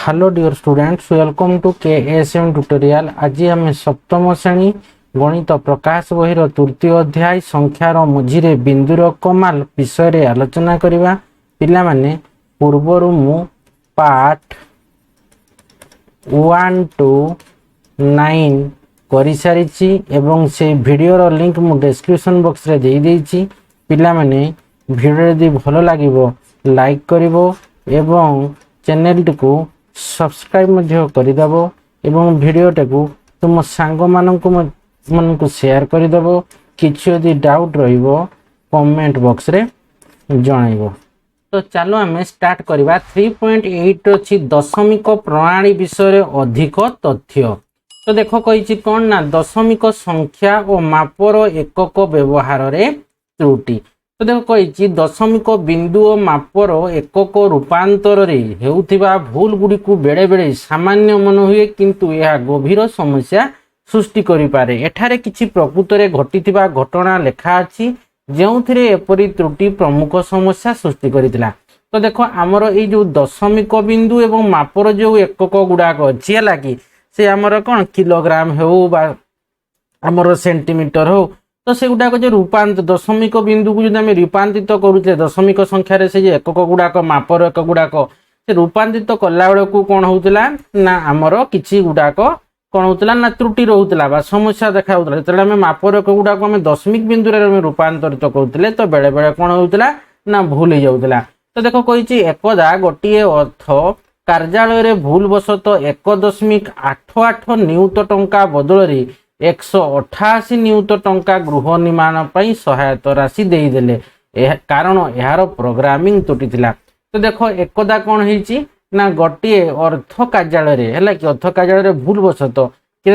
Hello dear students, welcome to KSM tutorial. आज आम सप्तम श्रेणी गणित प्रकाश बही तृतीय अध्याय संख्यार मझिरे बिंदुर कमाल विषय आलोचना करवा। पिला माने पूर्वर मु पार्ट 1 to 9 करि सारिछि एवं से वीडियो लिंक मु डिस्क्रिप्शन बॉक्स रे दे देछि। पिला माने वीडियो यदि भलो लागिवो लाइक करिवो एवं चैनल टिकु सब्सक्राइब मध्य करिदबो एवं वीडियो टाकू तुम सांग मानकु शेयर करिदबो। किछि यदि डाउट रहिबो कमेंट बॉक्स रे जणाइबो। तो चलो आम स्टार्ट करवा। 3.8 अच्छी दशमिक प्रणाली विषय अधिक तथ्य। तो देख कही कौन ना दशमिक संख्या और मापर एकक व्यवहार रे त्रुटि। तो देख कही दशमिक बिंदु और मापर एकक रूपांतर रे हेउथिबा भूल गुडी को बेड़े बेड़े सामान्य मन हुए, किंतु यह गभीर समस्या सृष्टि करि पारे। एठारे किछि प्रकृत रे घटिथिबा घटना लेखा अछि जेउथिरे एपरि त्रुटि प्रमुख समस्या सृष्टि करितला। तो देखो आमर ए जो दशमिक बिंदु एवं मापर जो एकक गुडाक अछि हला कि से आमर कोन किलोग्राम हो बा आमर सेंटीमीटर हो, तो से गुडाक जो रूपांतर दशमिक बिंदु को जदि हम रूपांतरित करूचे दशमिक संख्या रे से जे एकक गुडाक मापर एकक गुडाक से रूपांतरित कला बेले को कोन होउतला ना आमर किछि गुडाक कौन होता ना त्रुटि रोला बा समस्या देखा जो आम मापर एक गुड़ाक आम दशमिक बिंदु रूपांतरित करुले तो बेले बेले कौन होता ना भूल हो जाऊला। तो देख कही एकदा गोटे अर्थ कार्यालय रे भूल वशत 1.88 नियुत टंका बदल 188 नियुत टंका गृह निर्माण पर सहायता राशि देदेले कारण यार प्रोग्रामिंग त्रुटि थिला। तो देख एकदा कौन होती ना गोटे अर्थ कार्यालय है कि अर्थ कार्यालय भूल वशत के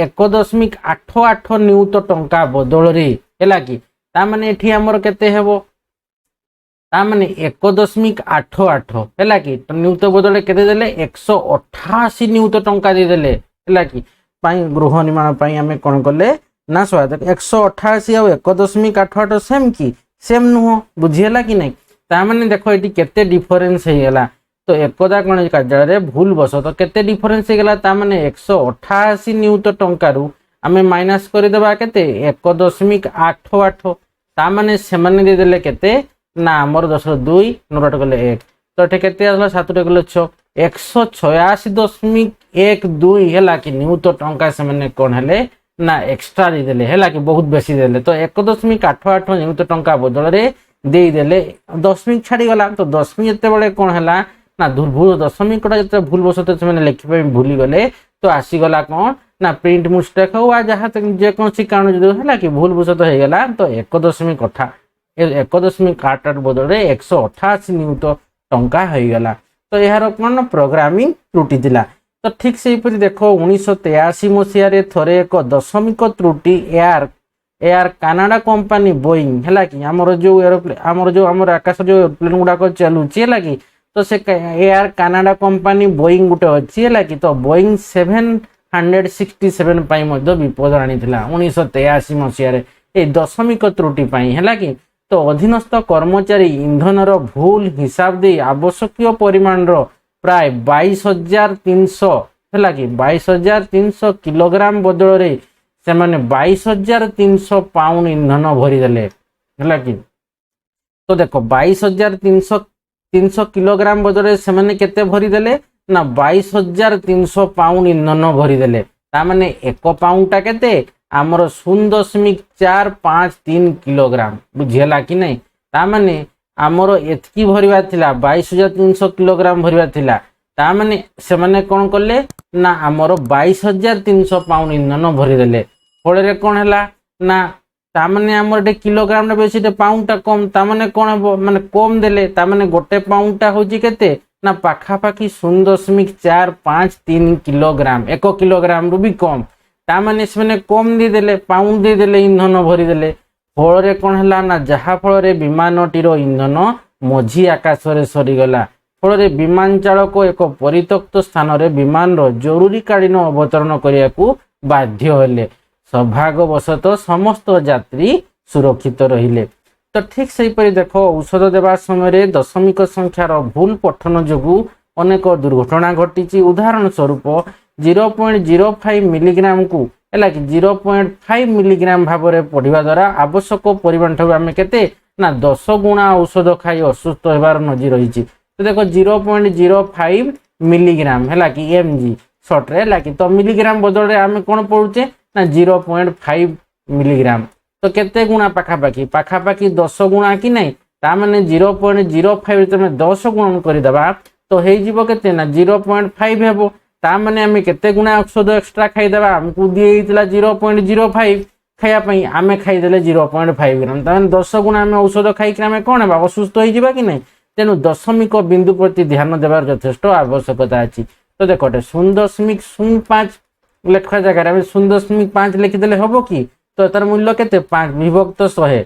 1.88 नियुत टंका बदल है कि तामाने एठी हमर केते हेबो तामाने 1.88 है कि नियुत बदल केते देले 188 नियुत टंका दे देले है कि गृह निर्माण पाई आमे कोन करले ना सहायता 188 और 1.88 सेम कि सेम नुह बुझियला कि नहीं। तामाने देखो एठी केते डिफरेंस हेला। तो एकदा कौन कार्यालय भूल वशत केते डिफरेंस हेगला तामाने 188 नियुत टंकारु आमे माइनस करदेबा केते 1.88 तामाने सेमाने दे देले केते ना हमर 10 नोट गले 1 तो एठे केते आसला 7 गले 6 186.12 हैला कि नियुत टंका सेमाने कोन हेले ना एक्स्ट्रा दे देले हैला कि बहुत बेसी देले। तो 1.88 नियुत टंका बदल रे दे देले दशमिक छाड़ी गला। तो दशमिक जते बेले कोन हैला ना भूल दशमिक जो भूल वशत से लिखा भूली गले तो आसीगला कौन ना प्रिंट मिस्टेक हो जहाँ जेकोसी कारण जो है कि भूल वशत हो गला तो 1.8 बदल 188 नियुत टंका हो गला। तो यार कौन प्रोग्रामिंग त्रुटि थिला। तो ठीक से देख 1983 मसीह थरे एक दशमिक त्रुटि एयर कनाडा कंपनी बोइंग है कि आमर जो एरोप्लेन आमर आकाश जो एरोप्लेन गुड़ाक चलुची है कि तो से एयर कनाडा कंपनी बोइंग गुटे अच्छी है कि तो बोइंग 767 विपद आनी 1983 मसीह दशमिक त्रुटि है कि तो अधीनस्थ कर्मचारी इंधनर भूल हिसाब दे आवश्यक परिमाण प्राय 22,300 है कि 22,300 किलोग्राम बदल से 22,300 पाउंड इंधन भरीदे है कि तो देख 22,300 किलोग्राम बदल से मैंने केते भरीदे ना 22,300 पाउंड इंधन भरीदे तामाने एक पाउंड टा केते आमर 0.453 किलोग्राम बुझीला कि नहीं। तामाने आमर एतकी भरिबा थिला 22,300 किलोग्राम भरिबा थिला तामाने से मैंने कौन कले ना आमर 22,300 पाउंड इंधन भरीदे फल कौन है ना तामाने आमर किलोग्राम बेसी पाउंड टा कम तामाने कौन माने कम देले तामाने गोटे पाउंड टा होची केते ना पाखापाखि 0.453 किलोग्राम 1 किलोग्राम रु भी कम तामाने से कम दे देले पाउंड दे देले इंधन भरी देले फल कौन है ना जहा फल विमानटीर इंधन मझी आकाश रे सरीगला फल विमान चालक एक परित्यक्त स्थान रे विमान जरूरीकालीन अवतरण करने को बाध्य हेले सौभाग्यवशत समस्त यात्री सुरक्षित रहिले। तो ठीक से देख औषध देवा समय दशमिक संख्यार भूल पठन जो अनेक दुर्घटना घटी। उदाहरण स्वरूप 0.05 मिलीग्राम को है कि 0.5 मिलीग्राम भाव में पढ़ा द्वारा आवश्यक परिमाण ठार आम के 10 गुणा औषध खाई असुस्थ होबार नजर रही। तो देखो 0.05 मिलीग्राम है कि mg सर्ट रे है कि तो मिलीग्राम बदल आम कौन पढ़ुचे ना 0.5 मिलीग्राम। तो केते गुणा पाखापाखी पाखापाखी 10 गुणा कि नहीं ताने 0.05 तुम 10 गुणन करदेबा तो हो के ना 0.5 हेबो ताने आम केते गुणा औषध एक्सट्रा खाईदेबा आमको दिए 0.05 खायापाई आम खाईदे 0.5 ग्राम ताने 10 गुणा आम औषध खाई आम कौन है असुस्थ हो कि नहीं। तेणु दशमिक बिंदु प्रति ध्यान देवार यथेष्ट आवश्यकता अच्छी। तो देखो 0.05 लेखा जगह 0.5 लिखिदे हम कि तो तार मूल्य के 5 विभक्त 100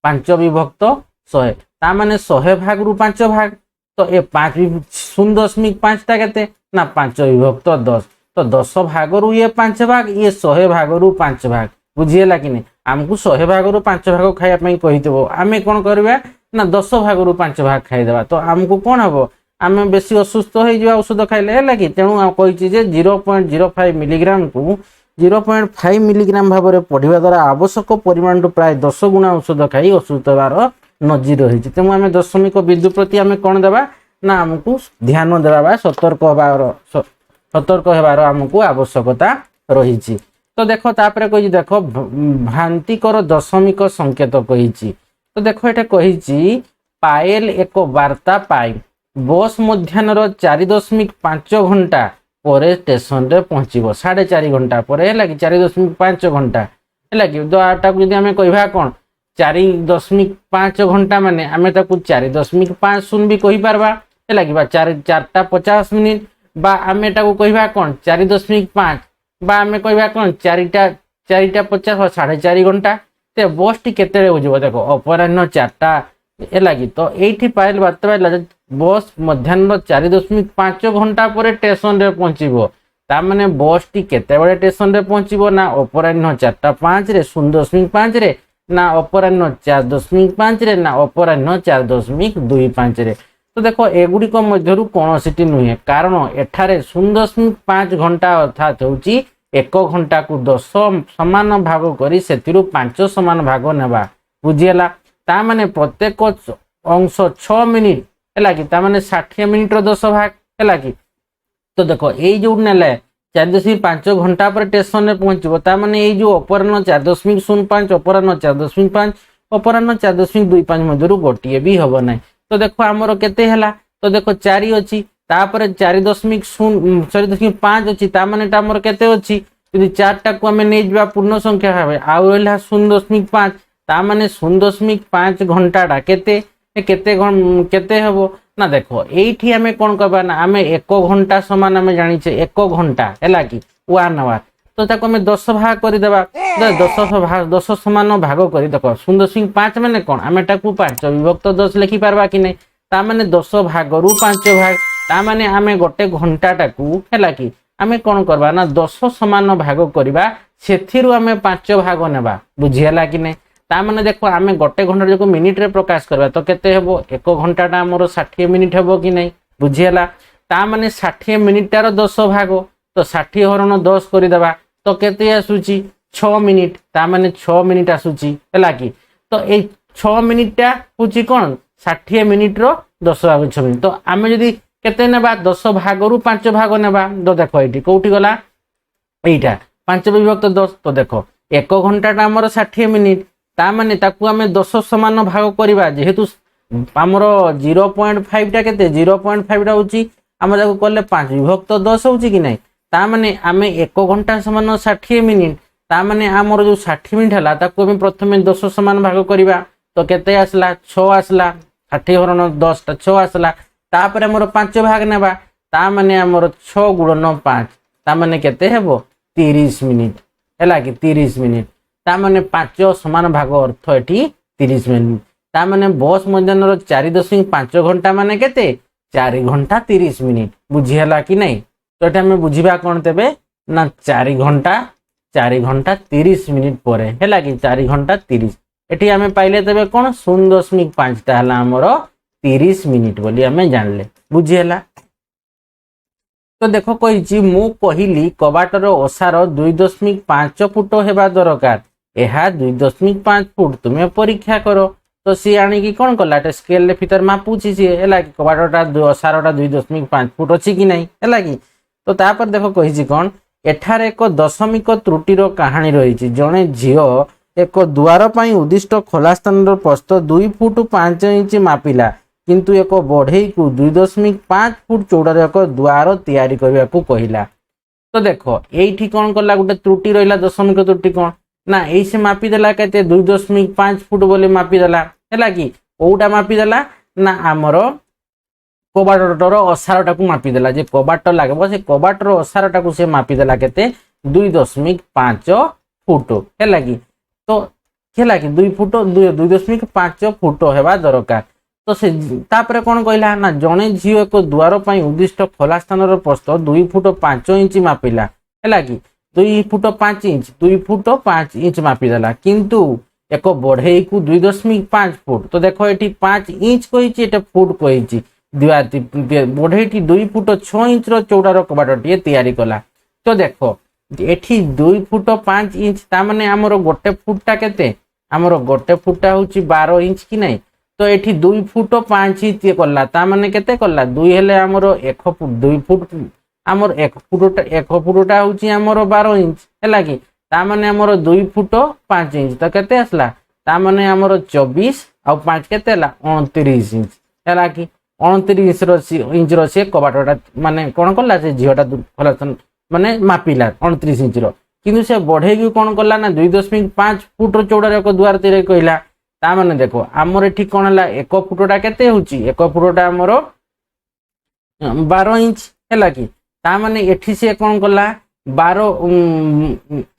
5 विभक्त 100 ताने 100 भाग रु 5 भाग तो ये 0.5 टा के ना 5 विभक्त 10 तो 10 भाग रु ये 5 भाग ये 100 भाग रु 5 भाग बुझीगला कि नहीं। आमको 100 भाग रु 5 भाग खायापाई कहीदेव आम कौन करवा ना 10 भाग रु 5 भाग खाईदेवा तो आमको कौन हम आम बेसी असुस्थ हो औषध खाइले है कि तेणु कही 0.05 मिलीग्राम को 0.5 मिलीग्राम भाव में पढ़ा द्वारा आवश्यक परिमाण प्राय 10 गुणा औषध खाई असुस्थ होबार नजर रही। तेणु आम दशमिक बिंदु प्रति आम कौन देवा ना आमको ध्यान देवा सतर्क होबार आमको आवश्यकता रही। तो देखो तापर कही देख भ्रांतिकर दशमिक संकेत कही। तो देखो ये कही पायल एक वार्ता पाई बस मध्याह्न 4.5 घंटा पर स्टेशन रे पहुँचब 4.5 घंटा पर है कि 4.5 घंटा है कि जब आम कह कौन 4.5 घंटा माने आम 4.5 शून्य भी कहीपर है कि 4:50 मिनिट बा आम कह कौन 4.5 बा आम कह कौन 4:50 4.5 घंटा तो बस टी केते हो देख अपराह्न 4टा है कि तो ये पायल बार्ता पाइला बस मध्याह्न 4.5 घंटा पर स्टेशन रे पहुँचब ताने बस टी केते बड़े स्टेशन रे पहुँचब ना अपराह्न 4:05 रे 0.5 रे ना अपराह्न 4.5 रे ना अपराह्न 4.25 रे। तो देखो एगुड़िक मध्यरु कौनसी नुहे कारण एठारे 0.5 घंटा अर्थात होची 1 घंटा को 10 समान भाग करी सेथिरु 5 समान भाग नेबा बुझीगला ताने प्रत्येक अंश 6 मिनिट है कि ताने 60 मिनिट 10 भाग है कि तो देखो ये जो नेले 4.5 घंटा पर स्टेशन में पहुँचब ताने ये जो अपराह्न 4.05 अपराह्न 4.5 अपराह्न 4.25 मध्यरु गोटे भी हम ना। तो देखो आमर केते हला तो देखो 4 अच्छी तापर 4.5 अच्छी ताने आमर केते अच्छी यदि 4टा को आम नहीं पूर्ण संख्या भाव आउ रहा 0.5 ताने 0.5 घंटा केते केते हम ना देखो ये आम कौन करवा ना आम 1 घंटा समान आम जाचे 1 घंटा है कि 1 आवर तो ताको आम 10 भाग करदेबा 10 समान भाग कर देख 0.5 माने कौन आम 5 विभक्त 10 लिखि पारबा कि नहीं ताने 10 भाग रु 5 भाग ताने आम गोटे घंटा टाकू है कि आम कौन करवा ना 10 समान भाग करवा सेथिरु आम 5 भाग नेबा बुझीगला कि नहीं। ताने देखो आम गोटे घंटा जो मिनिट रे प्रकाश करवा तो केते हेबो 1 घंटा आमर 60 मिनिट हेबो कि नहीं बुझीगला ताने 60 मिनिटार 10 भाग तो 60 हरण 10 करदेबा तो केते आसुची 6 मिनिट ताने 6 मिनिट आसुची है कि तो ये 6 मिनिटा हूँ कौन 60 मिनिट रो 10 भाग 6 मिनिट तो आम जदि केते नेबा 10 भाग रु 5 भाग नेबा तो देखो ये कौटी गला यहीटा 5 विभक्त 10 तो देखो 1 घंटा आमर 60 मिनिट ताने ताकू आम 10 समान भाग करवा जेहेतु आमर 0.5 टा केते 0.5 टा होची आम ताकू कले 5 विभक्त 10 होची कि नहीं ताने आम 1 घंटा समान 60 मिनिट ताने आमर जो 60 मिनिट है ताकू आम प्रथम 10 समान भाग करवा तो केते आसला 6 आसला 60 हरण 10 टा 6 आसला तापर आमर 5 भाग नेबा ताने आमर 6 गुणन 5 ताने केते हेबो 30 मिनिट है कि 30 मिनिट ताने 5 समान भाग अर्थ एटी 30 मिनिट ताने बस मध्याह्न 4.5 घंटा माने केते 4 घंटा 30 मिनिट बुझीगला कि नहीं। तो ये आम बुझा कौन तेबे ना 4 घंटा 30 मिनिट पर है कि 4 घंटा 30 एटी आम पाइले तेबे कौन 0.5 टा हला आमर 30 मिनिट बोली आम जानले बुझीगला। तो देख कही मु कहली कबाटर ओसार 2.5 फुट हेबा दरकार यह 2.5 फुट तुम्हें परीक्षा कर तो सी आणिकी कौन कला स्केल फितर मापुची सी है कि कबाटा ओसारटा 2.5 फुट अच्छी कि नहीं है कि तो तापर देख कही कौन एठार एक दशमिक त्रुटिर कहानी रही जड़े झील एक दुआर पर उद्दिष्ट खोला स्थान प्रस्थ 2 फुट 5 इंच मापिला किंतु एक बढ़ई को 2.5 फुट चौड़ार एक दुआर तैयारी करने को कहला। तो देख ये कौन कला गोटे त्रुटि रहा दशमिक त्रुटि कौन ना यही से मापिदेला के 2.5 फुट बोली मापिदेला है कि कौटा मापिदेला ना आमर कबाटर ओसारटा को मापिदेला जे कबाट लगे से कबाटर ओसारटा को से मापिदेला के 2.5 फुट है कि तो है कि 2 फुट 2.5 फुट हेबा दरकार। तो से तापरे कौन कहला ना जड़े झील एक दुआर पर उद्दिष्ट खोला स्थान प्रस्थ 2 फुट 5 इंच मापिला है कि 2 फुट 5 इंच 2 फुट 5 इंच मापिदेला किंतु एक बढ़ई को 2.5 फुट तो देख ये 5 इंच कही फुट कही बढ़ईटी 2 फुट 6 इंच चौड़ार कबाटी तैयारी कला। तो देख एठी 2 फुट 5 इंच तामाने आमर गोटे फुटटा केते आमर गोटे फुटटा होची 12 इंच कि नहीं तो एठी 2 फुट 5 इंच कला तामाने केते कला 2 हेले आमर 1 फुट 2 फुट आमर 1 फुटटा होची आमर 12 इंच हैला कि तामाने आमर 2 फुट 5 इंच तो केते आसला तामाने आमर 24 आ 5 केते हला 29 इंच हैला कि 29 इंच रो से कबाटटा माने कोन कला से झियोटा खोला माने मापिला 29 इंच किंतु से बढ़े की कौन कला ना 2.5 फुट चौड़ार एक दुआर तैयारी कहला ता माने देखो आमर एठी कौन हला 1 फुटटा केते होची 1 फुटटा आमर 12 इंच हैला कि ता माने एठी से कौन कला 12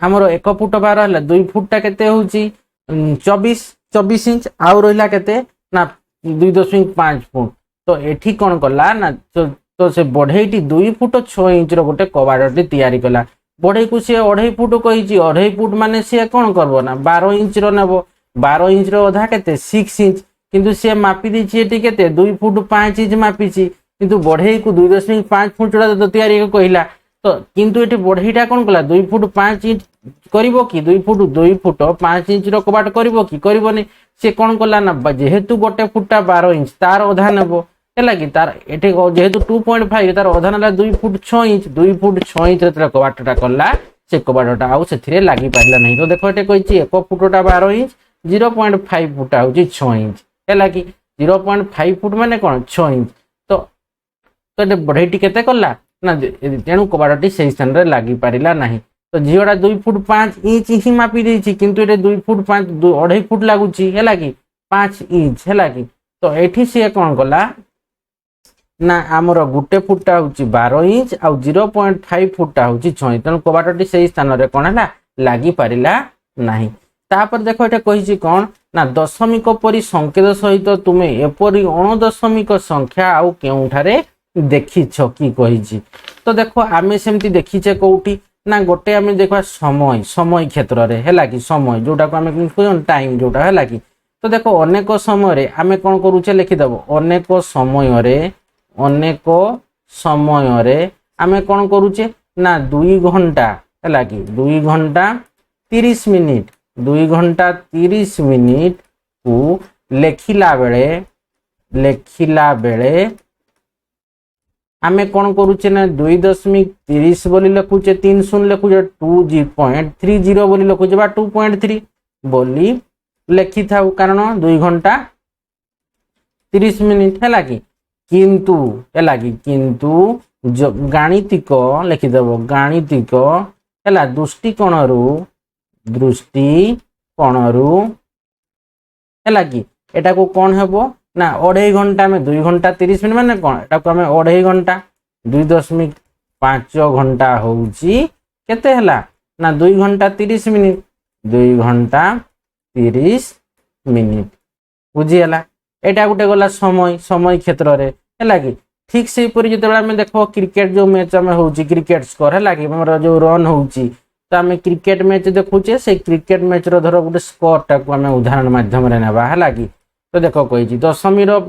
आमर 1 फुट 12 हला 2 फुटटा केते होची 24 इंच आउ रहिला केते ना 2.5 फुट तो एठी कौन कला ना तो से बढ़ईटी 2 फुट 6 इंच गोटे कबाटटी तैयारी कला बढ़ई को सी 2.5 फुट कही 2.5 फुट माने सी कौन करबो ना 12 इंच नेब 12 इंच अधा के 6 इंच किंतु सी मापी देती के 2 फुट 5 इंच मापीची किंतु बढ़ई को 2.5 फुट चौड़ा तैयारी कहला तो किंतु ये बढ़ईटा कौन कला 2 फुट 5 इंच करिवो कि 2 फुट 5 इंच कबाट करिवो कि करिवोनी सी कौन कला ना जेहेतु गोटे फुटटा 12 इंच तार अधा नेब है कि तार ये जेहेतु 2.5 तार अधा ना 2 फुट 6 इंच 2 फुट 6 इंच कबाटा कला से कबाटा आउ से लगी पारा नहीं। तो देख ये कही 1 फुटटा 12 इंच 0.5 फुटा हूँ 6 इंच है कि 0.5 फुट माने कौन 6 इंच तो ये बढ़ईटी केते कला ना तेणु कबाटटी से स्थान में लगी पारा नहीं। तो झीलटा 2 फुट 5 इंच ही मापी देछि किंतु ये 2 फुट 5 2.5 फुट लगुच है कि 5 इंच है कि तो ये सी कौन कला ना आमर गोटे फुटटा हूँ 12 इंच आ 0.5 फुटटा हूँ 6 इंच तेणु कबाटटी से स्थान में कौन है लगी पारा नहीं। तापर देख ये कही कौन ना दशमिक परी संकेत सहित तुमे एपरी अणदशमिक संख्या आउ केउठारे देखिछ कि कही। तो देखो आमे सेमती देखीचे कोउठी ना गोटे आमे देखा समय समय क्षेत्र रे हैला कि समय जोटा को आमे कहन टाइम जोटा हैला कि तो देखो अनेक समय रे आमे कोन करूचे लिखि दबो अनेक समय रे आमे कोन करूचे ना 2 घंटा हैला कि 2 घंटा 30 मिनिट 2 घंटा 30 मिनिट को लेखिला बेले आमे कौन करूचे ना 2.30 बोली लिखुचे 3 शून्य लिखुचे 2.30 बोली लिखुचे बा 2.3 बोली लिखि थाउ कारण 2 घंटा 30 मिनिट है कि किंतु है कि किंतु जो गाणितिक लिखिदेव गाणितिक है दृष्टिकोण है कि एटा को कौन हेबो ना 2.5 घंटा में 2 घंटा 30 मिनिट माने कौन एटा को हमें 2.5 घंटा 2.5 घंटा होउची केते हला ना 2 घंटा 30 मिनिट 2 घंटा 30 मिनिट बुझी हला एटा गुटे गला समय समय क्षेत्र रे हला कि ठीक से परि जते आमे देखो क्रिकेट जो मैच में होउची क्रिकेट स्कोर हला कि हमर जो रन होउची तो आम क्रिकेट मैच देखुचे से क्रिकेट मैच रो धर गोटे स्कोर टाक आम उदाहरण माध्यम रे नेबा हला कि তো দেখো কইছি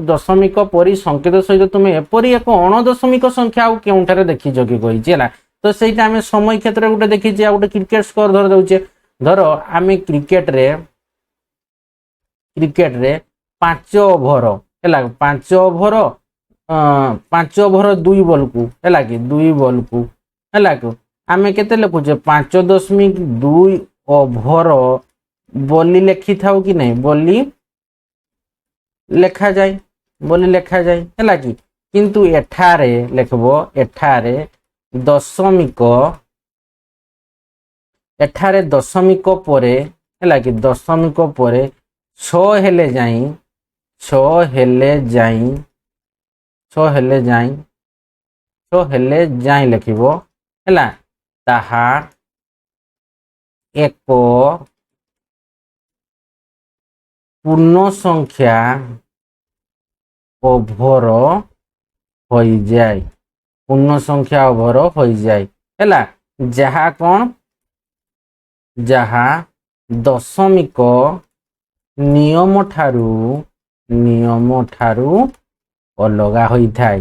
দশমিক পরি সংকেত সহিত তুমি এপরি এক অণদশমিক সংখ্যা আউ কেউঠারে দেখিছ কি কইছি হলা। তো সেইটা আমি সময় ক্ষেত্রে গোটে দেখিছি আর গোটে ক্রিকেট স্কোর ধরে দউছে। ধর আমি ক্রিকেটরে 5 ওভর হলা 5 ওভর 2 বলকু হলা কি 2 বলকু হলা কি আমি কেতে লেখুছে 5.2 ওভর বলি লেখি থাও কি নাই বলি লেখা যায় ହେଲା କି କିନ୍ତୁ ଏଠାରେ ଲେଖବ ଦଶମିକ ପରେ ହେଲା କି ଦଶମିକ ପରେ 6 ହେଲେ ଯାଇ ଲେଖିବ ହେଲା। ତାହା ଏକ ପୂର୍ଣ୍ଣ ସଂଖ୍ୟା ଓଭର ହୋଇଯାଏ ହେଲା। ଯାହା କ'ଣ ଯାହା ଦଶମିକ ନିୟମ ଠାରୁ ଅଲଗା ହୋଇଥାଏ।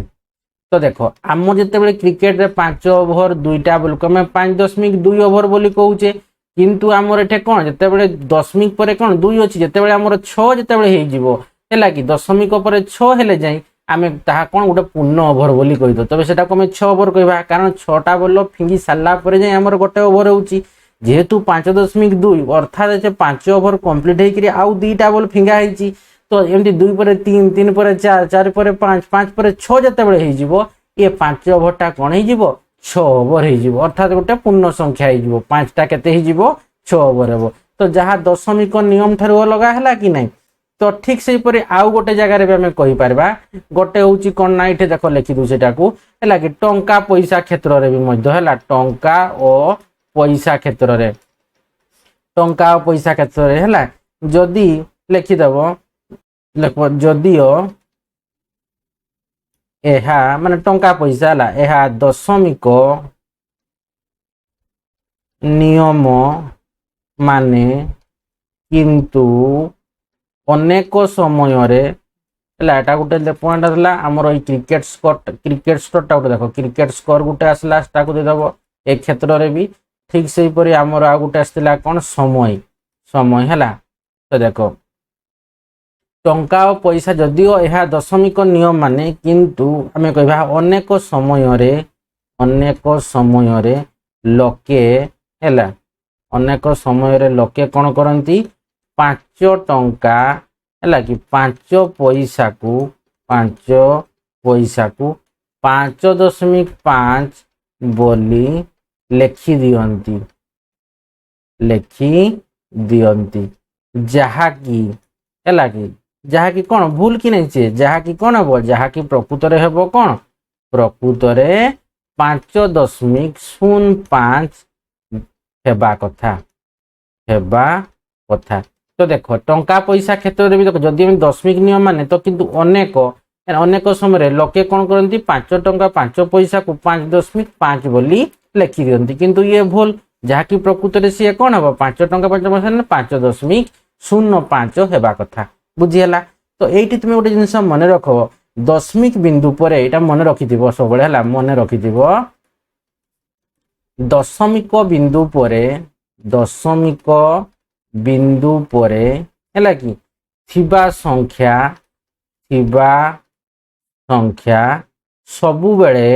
ତ ଦେଖ ଆମର ଯେତେବେଳେ କ୍ରିକେଟରେ 5 ଓଭର 2ଟା ବୋଲକୁ ଆମେ 5.2 ଓଭର ବୋଲି କହୁଛେ କିନ୍ତୁ ଆମର ଏଠି କ'ଣ ଯେତେବେଳେ ଦଶମିକ ପରେ କ'ଣ 2 ଅଛି ଯେତେବେଳେ ଆମର 6 ଯେତେବେଳେ ହେଇଯିବ ହେଲା କି ଦଶମିକ ପରେ 6 ହେଲେ ଯାଇ ଆମେ ତାହା କ'ଣ ଗୋଟେ ପୂର୍ଣ୍ଣ ଓଭର ବୋଲି କହିଦଉ। ତବେ ସେଟାକୁ ଆମେ 6 ଓଭର କହିବା କାରଣ 6ଟା ବଲ ଫିଙ୍ଗି ସାରିଲା ପରେ ଯାଇ ଆମର ଗୋଟେ ଓଭର ହେଉଛି ଯେହେତୁ 5.2 ଅର୍ଥାତ୍ 5 ଓଭର କମ୍ପ୍ଲିଟ ହେଇକିରି ଆଉ 2ଟା ବଲ ଫିଙ୍ଗା ହେଇଛି। ତ ଏମିତି 2 ପରେ 3 3 ପରେ 4 4 ପରେ 5 5 ପରେ 6 ଯେତେବେଳେ ହେଇଯିବ ଏ 5 ଓଭରଟା କ'ଣ ହେଇଯିବ 6 ଓଭର ହେଇଯିବ ଅର୍ଥାତ୍ ଗୋଟେ ପୂର୍ଣ୍ଣ ସଂଖ୍ୟା ହେଇଯିବ। 5ଟା କେତେ ହେଇଯିବ 6 ଓଭର ହେବ। ତ ଯାହା ଦଶମିକ ନିୟମ ଠାରୁ ଅଲଗା ହେଲା କି ନାହିଁ। ତ ଠିକ ସେଇପରି ଆଉ ଗୋଟେ ଜାଗାରେ ବି ଆମେ କହିପାରିବା ଗୋଟେ ହେଉଛି କ'ଣ ନା ଏଠି ଦେଖ ଲେଖିଦଉ ସେଟାକୁ ହେଲା କି ଟଙ୍କା ପଇସା କ୍ଷେତ୍ରରେ ବି ମଧ୍ୟ ହେଲା ଟଙ୍କା ଓ ପଇସା କ୍ଷେତ୍ରରେ ହେଲା ଯଦି ଲେଖିଦେବ ଯଦିଓ ଏହା ମାନେ ଟଙ୍କା ପଇସା ହେଲା ଏହା ଦଶମିକ ନିୟମ ମାନେ କିନ୍ତୁ ଅନେକ ସମୟରେ ହେଲା ଏଟା ଗୋଟେ ପଏଣ୍ଟ ଆସିଲା ଆମର ଏଇ କ୍ରିକେଟ ସ୍କୋରଟା ଗୋଟେ ଦେଖ କ୍ରିକେଟ ସ୍କୋର ଗୋଟେ ଆସିଲା ତାକୁ ଦେଇଦେବ ଏ କ୍ଷେତ୍ରରେ ବି ଠିକ ସେଇପରି ଆମର ଆଉ ଗୋଟେ ଆସିଥିଲା କ'ଣ ସମୟ ହେଲା। ତ ଦେଖ ଟଙ୍କା ଓ ପଇସା ଯଦିଓ ଏହା ଦଶମିକ ନିୟମ ମାନେ କିନ୍ତୁ ଆମେ କହିବା ଅନେକ ସମୟରେ ଲୋକେ କ'ଣ କରନ୍ତି 5 ଟଙ୍କା ହେଲା କି 5 ପଇସାକୁ 5.5 ବୋଲି ଲେଖି ଦିଅନ୍ତି ଯାହାକି ହେଲା କି ଯାହାକି କ'ଣ ଭୁଲ କି ନାହିଁ ସେ ଯାହାକି କ'ଣ ହେବ ଯାହାକି ପ୍ରକୃତରେ ହେବ କ'ଣ ପ୍ରକୃତରେ 5.05 ହେବା କଥା। ତ ଦେଖ ଟଙ୍କା ପଇସା କ୍ଷେତ୍ରରେ ବି ଦେଖ ଯଦି ଆମେ ଦଶମିକ ନିୟମ ମାନେ ତ କିନ୍ତୁ ଅନେକ ସମୟରେ ଲୋକେ କ'ଣ କରନ୍ତି 5 ଟଙ୍କା 5 ପଇସାକୁ 5.5 ବୋଲି ଲେଖି ଦିଅନ୍ତି କିନ୍ତୁ ଇଏ ଭୁଲ ଯାହାକି ପ୍ରକୃତରେ ସିଏ କ'ଣ ହେବ 5 ଟଙ୍କା 5 ପଇସା 5.05 ହେବା କଥା। ବୁଝିହେଲା। ତ ଏଇଠି ତୁମେ ଗୋଟେ ଜିନିଷ ମନେ ରଖ ଦଶମିକ ବିନ୍ଦୁ ପରେ ଏଇଟା ମନେ ରଖିଥିବ ସବୁବେଳେ ହେଲା ମନେ ରଖିଥିବ ଦଶମିକ ବିନ୍ଦୁ ପରେ ହେଲା କି ଥିବା ସଂଖ୍ୟା ସବୁବେଳେ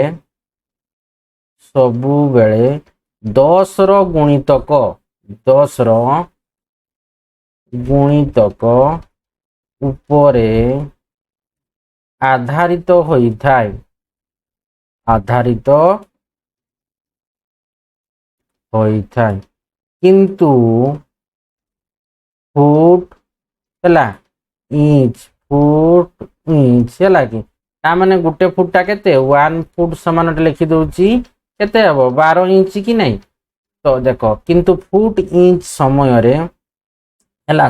10ର ଗୁଣିତକ ଉପରେ ଆଧାରିତ ହୋଇଥାଏ କିନ୍ତୁ ଫୁଟ ହେଲା ଇଞ୍ଚ ହେଲା କି ତା ମାନେ ଗୋଟେ ଫୁଟଟା କେତେ 1 ଫୁଟ ସମାନ ଲେଖି ଦଉଛି କେତେ ହେବ 12 ଇଞ୍ଚ କି ନାହିଁ। ତ ଦେଖ କିନ୍ତୁ ଫୁଟ ଇଞ୍ଚ ସମୟରେ ହେଲା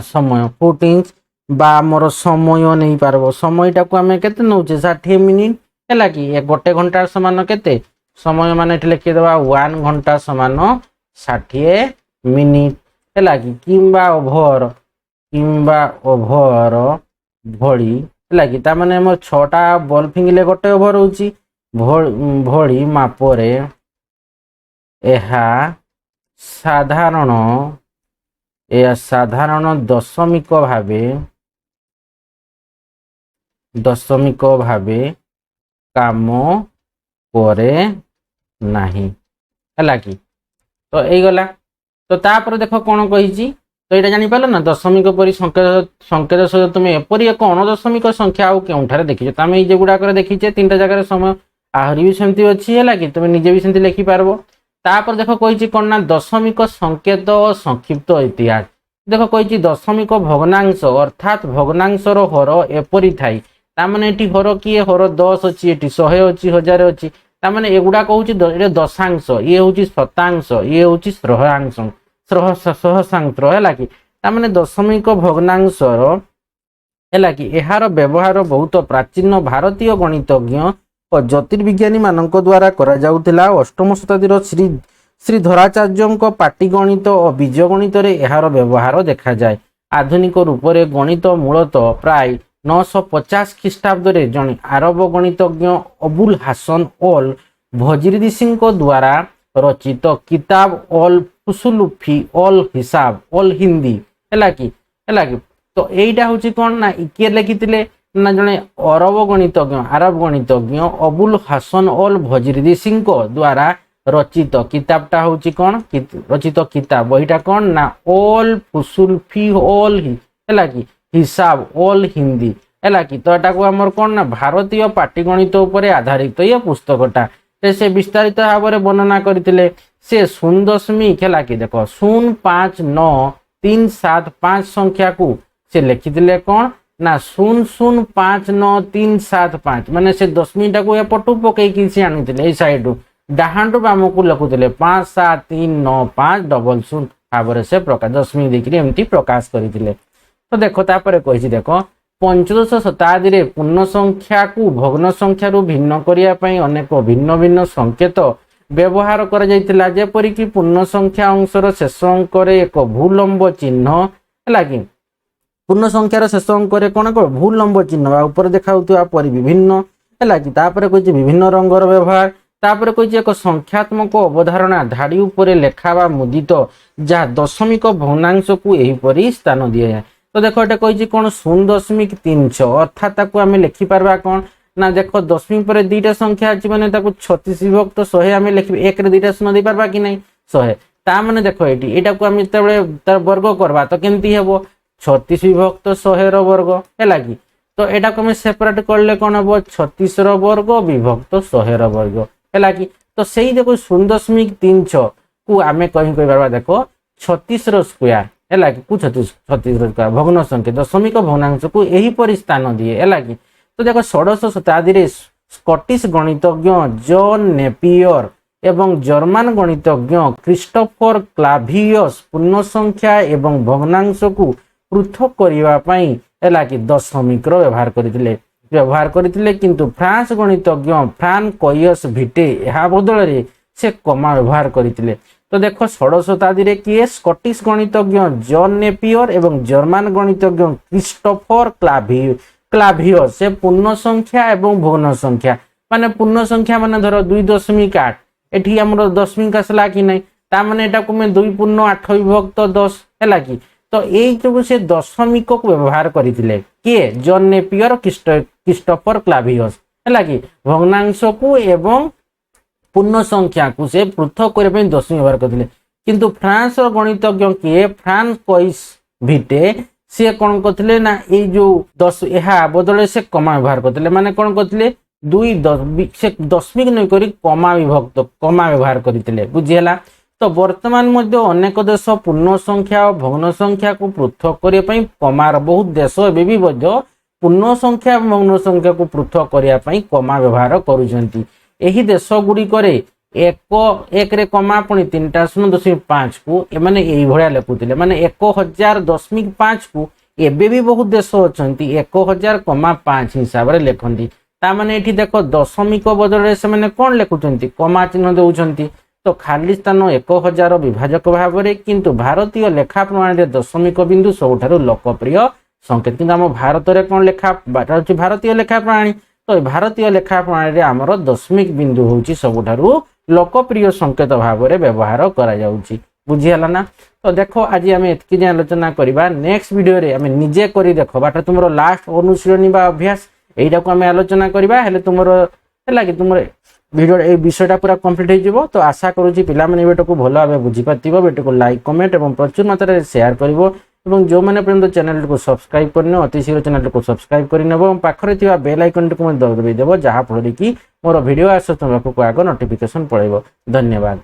ଫୁଟ ଇଞ୍ଚ বা ଆମର ସମୟ ନେଇପାରିବ সময়ଟାକୁ ଆମେ କେତେ ନେଉଛେ 60 ମିନିଟ ହେଲା କି ଗୋଟେ ଘଣ୍ଟା ସମାନ କେତେ ସମୟ ମାନେ ଏଠି ଲେଖିଦେବା 1 ଘଣ୍ଟା ସମାନ 60 ମିନିଟ ହେଲା କି କିମ୍ବା ଓଭର ଭଳି ହେଲା କି ତା ମାନେ ଆମର 6ଟା ବଲ୍ ଫିଙ୍ଗିଲେ ଗୋଟେ ଓଭର ହଉଛି ଭଳି ମାପରେ ଏହା ସାଧାରଣ ଦଶମିକ ଭାବେ କାମ କରେ ନାହିଁ ହେଲା କି। ତ এইଗলা ତ ତାପରେ ଦେଖ କଣ କହିଛି ତ ଏଇଟା ଜାଣିପାରିଲ ନା ଦଶମିକ ପରି ସଂକେତ ସହିତ ତୁମେ ଏପରି ଏକ ଅଣଦଶମିକ ସଂଖ୍ୟା ଆଉ କେଉଁଠାରେ ଦେଖିଛ। ତ ଆମେ ଏଇ ଯେଗୁଡାକରେ ଦେଖିଛେ 3ଟା ଜାଗାରେ ସମୟ ଆହୁରି ବି ସେମିତି ଅଛି ହେଲା କି ତୁମେ ନିଜେ ବି ସେମିତି ଲେଖିପାରିବ। ତାପରେ ଦେଖ କହିଛି କଣ ନା ଦଶମିକ ସଂକେତ ଓ ସଂକ୍ଷିପ୍ତ ଇତିହାସ। ଦେଖ କହିଛି ଦଶମିକ ଭଗ୍ନାଂଶ ଅର୍ଥାତ୍ ଭଗ୍ନାଂଶର ହର ଏପରି ଥାଏ ତାମାନେ ଏଠି ହର କିଏ ହର 10 ଅଛି ଏଠି 100 ଅଛି 1000 ଅଛି ତାମାନେ ଏଗୁଡା କହୁଛି ଏଟା ଦଶାଂଶ ଇଏ ହଉଛି ଶତାଂଶ ଇଏ ହଉଛି ସହସ୍ରାଂଶ ହେଲା କି ତାମାନେ ଦଶମିକ ଭଗ୍ନାଂଶର ହେଲା କି ଏହାର ବ୍ୟବହାର ବହୁତ ପ୍ରାଚୀନ ଭାରତୀୟ ଗଣିତଜ୍ଞ ଓ ଜ୍ୟୋତିର୍ବିଜ୍ଞାନୀ ମାନଙ୍କ ଦ୍ୱାରା କରାଯାଉଥିଲା। ଅଷ୍ଟମ ଶତାବ୍ଦୀର ଶ୍ରୀଧରାଚାର୍ଯ୍ୟଙ୍କ ପାଟିଗଣିତ ଓ ବୀଜଗଣିତରେ ଏହାର ବ୍ୟବହାର ଦେଖାଯାଏ। ଆଧୁନିକ ରୂପରେ ଗଣିତ ମୂଳତଃ ପ୍ରାୟ 950 ଖ୍ରୀଷ୍ଟାବ୍ଦରେ ଜଣେ ଆରବ ଗଣିତଜ୍ଞ ଅବୁଲ ହାସନ ଅଲ ଭଜିରିଦିସିଙ୍କ ଦ୍ୱାରା ରଚିତ କିତାବ ଅଲ ଫୁସୁଲଫି ଅଲ ହିସାବ ଅଲ ହିନ୍ଦୀ ହେଲା କି ତ এইটা হচ্ছে কোন না কিଏ ଲେଖିଥିଲେ ନା ଜଣେ ଆରବ ଗଣିତଜ୍ଞ ଅବୁଲ ହାସନ ଅଲ ଭଜିରିଦିସିଙ୍କ ଦ୍ୱାରା ରଚିତ କିତାବଟା ହଉଛି କଣ ରଚିତ କିତାବ ବହିଟା କଣ ନା ଅଲ ଫୁସୁଲଫି ଅଲ ହେଲା କି ହିସାବ ଅଲ ହିନ୍ଦୀ ହେଲା କି ତ ଏଟାକୁ ଆମର କଣ ନା ଭାରତୀୟ ପାଟିଗଣିତ ଉପରେ ଆଧାରିତ ଇଏ ପୁସ୍ତକଟା ସେ ବିସ୍ତାରିତ ଭାବରେ ବର୍ଣ୍ଣନା କରିଥିଲେ। ସେ 0.0 ହେଲା କି ଦେଖ 05937 ସଂଖ୍ୟାକୁ ସେ ଲେଖିଥିଲେ କଣ ନା 0059375 ମାନେ ସେ ଦଶମିଟାକୁ ଏପଟୁ ପକେଇକି ସେ ଆଣିଥିଲେ ଏଇ ସାଇଡରୁ ଡାହାଣରୁ ବାମକୁ ଲେଖୁଥିଲେ 573950 ଭାବରେ ସେ ପ୍ରକାଶ ଦଶମୀ ଦେଇକିରି ଏମିତି ପ୍ରକାଶ କରିଥିଲେ। ତ ଦେଖ ତାପରେ କହିଛି ଦେଖ ପଞ୍ଚଦଶ ଶତାବ୍ଦୀରେ ପୂର୍ଣ୍ଣ ସଂଖ୍ୟାକୁ ଭଗ୍ନ ସଂଖ୍ୟାରୁ ଭିନ୍ନ କରିବା ପାଇଁ ଅନେକ ଭିନ୍ନ ଭିନ୍ନ ସଂକେତ ବ୍ୟବହାର କରାଯାଇଥିଲା ଯେପରିକି ପୂର୍ଣ୍ଣ ସଂଖ୍ୟା ଅଂଶର ଶେଷ ଅଙ୍କରେ ଏକ ଭୁଲ ଲମ୍ବ ଚିହ୍ନ ହେଲା କି ପୂର୍ଣ୍ଣ ସଂଖ୍ୟାର ଶେଷ ଅଙ୍କରେ କଣ ଭୁଲ ଲମ୍ବ ଚିହ୍ନ ବା ଉପରେ ଦେଖାଉଥିବା ପରି ବିଭିନ୍ନ ହେଲା କି ତାପରେ କହିଛି ବିଭିନ୍ନ ରଙ୍ଗର ବ୍ୟବହାର ତାପରେ କହିଛି ଏକ ସଂଖ୍ୟାତ୍ମକ ଅବଧାରଣା ଧାଡି ଉପରେ ଲେଖା ବା ମୁଦିତ ଯାହା ଦଶମିକ ଭଗ୍ନାଂଶକୁ ଏହିପରି ସ୍ଥାନ ଦିଆଯାଏ। ତ ଦେଖ ଏଟା କହିଛି କଣ 0.36 ଅର୍ଥାତ୍ ତାକୁ ଆମେ ଲେଖିପାରିବା କଣ ନା ଦେଖ ଦଶମିକ ପରେ 2ଟା ସଂଖ୍ୟା ଅଛି ମାନେ ତାକୁ 36 ବିଭକ୍ତ 100 ଆମେ ଲେଖିବା 1 ରେ 2ଟା ଶୂନ ଦେଇପାରିବା କି ନାହିଁ 100 ତା ମାନେ ଦେଖ ଏଟାକୁ ଆମେ ଯେତେବେଳେ ତାର ବର୍ଗ କରିବା ତ କେମିତି ହେବ 36 ବିଭକ୍ତ 100 ର ବର୍ଗ ହେଲା କି ତ ଏଟାକୁ ଆମେ ସେପାରେଟ କଲେ କଣ ହେବ 36 ର ବର୍ଗ ବିଭକ୍ତ 100 ର ବର୍ଗ ହେଲା କି ତ ସେଇ ଦେଖ 0.36 କୁ ଆମେ କହିପାରିବା ଦେଖ 36 ର ସ୍କୋୟାର ହେଲା କି 36 ର ସ୍କୋୟାର ଭଗ୍ନ ସଂଖ୍ୟା ଦଶମିକ ଭଗ୍ନାଂଶକୁ ଏହିପରି ସ୍ଥାନ ଦିଏ ହେଲା କି ତ ଦେଖ ଷୋଡଶ ଶତାବ୍ଦୀରେ ସ୍କଟିଶ ଗଣିତଜ୍ଞ ଜନ୍ ନେପିୟର ଏବଂ ଜର୍ମାନ ଗଣିତଜ୍ଞ କ୍ରିଷ୍ଟୋଫର କ୍ଲାଭିୟସ୍ ପୂର୍ଣ୍ଣ ସଂଖ୍ୟା ଏବଂ ଭଗ୍ନାଂଶକୁ ପୃଥକ କରିବା ପାଇଁ ହେଲା କି ଦଶମିକର ବ୍ୟବହାର କରିଥିଲେ କିନ୍ତୁ ଫ୍ରାନ୍ସ ଗଣିତଜ୍ଞ ଫ୍ରାନକୋଇସ୍ ଭିଟେ ଏହା ବଦଳରେ ସେ କମା ବ୍ୟବହାର କରିଥିଲେ। ତ ଦେଖ ଷୋଡଶ ଶତାବ୍ଦୀରେ କିଏ ସ୍କଟିଶ ଗଣିତଜ୍ଞ ଜନ୍ ନେପିୟର ଏବଂ ଜର୍ମାନ ଗଣିତଜ୍ଞ କ୍ରିଷ୍ଟୋଫର କ୍ଲାଭିୟସ୍ ସେ ପୂର୍ଣ୍ଣ ସଂଖ୍ୟା ଏବଂ ଭଗ୍ନ ସଂଖ୍ୟା ମାନେ ପୂର୍ଣ୍ଣ ସଂଖ୍ୟା ମାନେ ଧର 2.8 ଏଠି ଆମର ଦଶମିକ ଆସିଲା କି ନାହିଁ ତା ମାନେ ଏଟାକୁ ଆମେ 2.8 ବିଭକ୍ତ 10 ହେଲା କି ତ ଏଇ ଯୋଗୁ ସେ ଦଶମିକକୁ ବ୍ୟବହାର କରିଥିଲେ କିଏ ଜନ୍ ନେପିୟର କ୍ରିଷ୍ଟୋଫର କ୍ଲାଭିୟସ୍ ହେଲା କି ଭଗ୍ନାଂଶକୁ ଏବଂ ପୂର୍ଣ୍ଣ ସଂଖ୍ୟାକୁ ସେ ପୃଥକ କରିବା ପାଇଁ ଦଶମିକ ବ୍ୟବହାର କରିଥିଲେ। କିନ୍ତୁ ଫ୍ରାନ୍ସର ଗଣିତଜ୍ଞ କିଏ ଫ୍ରାନକୋଇସ୍ ଭିଟେ ସିଏ କଣ କରିଥିଲେ ନା ଏଇ ଯୋଉ ଏହା ବଦଳରେ ସେ କମା ବ୍ୟବହାର କରିଥିଲେ ମାନେ କଣ କରିଥିଲେ ସେ ଦଶମିକ ନଇ କରି କମା ବ୍ୟବହାର କରିଥିଲେ ବୁଝିହେଲା। ତ ବର୍ତ୍ତମାନ ମଧ୍ୟ ଅନେକ ଦେଶ ପୂର୍ଣ୍ଣ ସଂଖ୍ୟା ଓ ଭଗ୍ନ ସଂଖ୍ୟାକୁ ପୃଥକ କରିବା ପାଇଁ କମାର ବହୁତ ଦେଶ ଏବେ ବି ମଧ୍ୟ ପୂର୍ଣ୍ଣ ସଂଖ୍ୟା ଏବଂ ଭଗ୍ନ ସଂଖ୍ୟାକୁ ପୃଥକ କରିବା ପାଇଁ କମା ବ୍ୟବହାର କରୁଛନ୍ତି। ଏହି ଦେଶ ଗୁଡିକରେ 1ରେ କମା ପୁଣି 3ଟା 0.5 କୁ ଏମାନେ ଏଇଭଳିଆ ଲେଖୁଥିଲେ ମାନେ 1000.5 କୁ ଏବେ ବି ବହୁତ ଦେଶ ଅଛନ୍ତି 1000.5 ହିସାବରେ ଲେଖନ୍ତି ତା ମାନେ ଏଠି ଦେଖ ଦଶମିକ ବଦଳରେ ସେମାନେ କଣ ଲେଖୁଛନ୍ତି କମା ଚିହ୍ନ ଦେଉଛନ୍ତି ତ ଖାଲି ସ୍ଥାନ 1000 ବିଭାଜକ ଭାବରେ କିନ୍ତୁ ଭାରତୀୟ ଲେଖା ପ୍ରଣାଳୀରେ ଦଶମିକ ବିନ୍ଦୁ ସବୁଠାରୁ ଲୋକପ୍ରିୟ संकेत किंतु आम भारत में कौन लेखा हूँ भारतीय लेखा प्रणाली तो भारतीय लेखा प्रणाली आमर दशमिक बिंदु हूँ सबुठारु लोकप्रिय संकेत भाव में व्यवहार करा बुझीगला ना। तो देखो आज आम एतकी आलोचना करवा नेक्स्ट वीडियो रे आम निजे कर देख बाट तुम लास्ट अनुशीलनी अभ्यास यहीटा को आम आलोचना करवा तुम है कि तुम वीडियो ए विषयटा पूरा कंप्लीट हो। तो आशा करुँची पिलामाने वीडियो को भल भाव बुझीपार वीडियो को लाइक कमेंट और प्रचुर मात्रा शेयर कर जो मैंने पर्यटन चैनल को सब्सक्राइब करने अति शीघ्र चैनल को सब्सक्राइब करने पाखे बेल आइकन को दबाई देव जहाँफल कि मोर वीडियो आस तुम पाखक आग नोटिफिकेशन पड़ेगा। धन्यवाद।